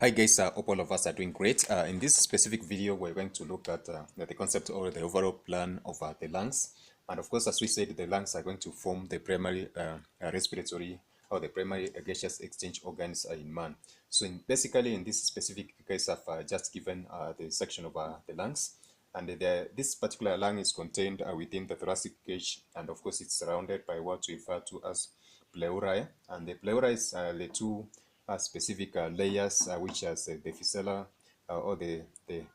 Hi guys, hope all of us are doing great. In this specific video, we're going to look at the concept or the overall plan of the lungs. And of course, as we said, the lungs are going to form the primary respiratory or the primary gaseous exchange organs in man. So basically, in this specific case, I've just given the section of the lungs. And this particular lung is contained within the thoracic cage. And of course, it's surrounded by what we refer to as pleura. And the pleura is the two specific layers, which are the physeller or the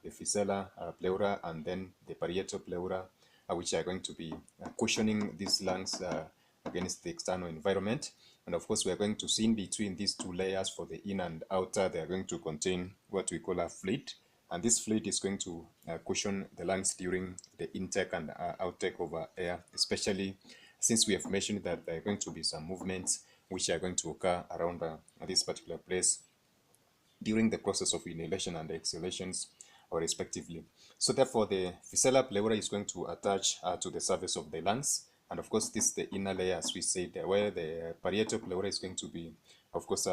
physeller pleura, and then the parietal pleura, which are going to be cushioning these lungs against the external environment. And of course, we are going to see in between these two layers for the inner and outer, they are going to contain what we call a fluid. And this fluid is going to cushion the lungs during the intake and outtake of air, especially since we have mentioned that there are going to be some movements which are going to occur around this particular place during the process of inhalation and exhalations or respectively. So therefore the physeller pleura is going to attach to the surface of the lungs, and of course this is the inner layer, as we said, where the parietal pleura is going to be of course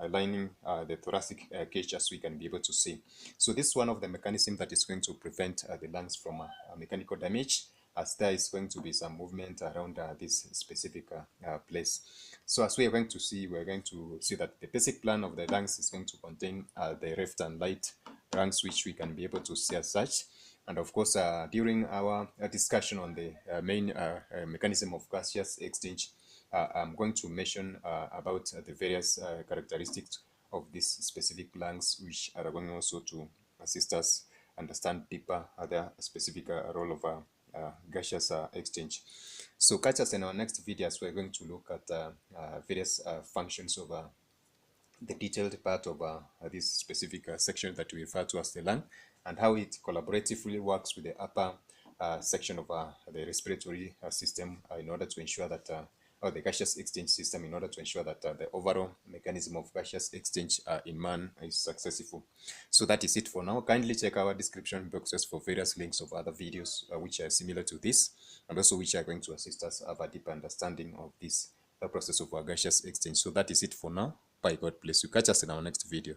aligning the thoracic cage, as we can be able to see. So this is one of the mechanisms that is going to prevent the lungs from mechanical damage, as there is going to be some movement around this specific place. So as we are going to see, we're going to see that the basic plan of the lungs is going to contain the left and right lungs, which we can be able to see as such. And of course, during our discussion on the main mechanism of gaseous exchange, I'm going to mention about the various characteristics of these specific lungs, which are going also to assist us understand deeper other specific role of gaseous exchange. So catch us in our next videos. We're going to look at various functions of the detailed part of this specific section that we refer to as the lung, and how it collaboratively works with the upper section of the respiratory system in order to ensure that or the gaseous exchange system, in order to ensure that the overall mechanism of gaseous exchange in man is successful. So that is it for now. Kindly check our description boxes for various links of other videos which are similar to this, and also which are going to assist us have a deeper understanding of this the process of our gaseous exchange. So that is it for now. Bye. God bless you. Catch us in our next video.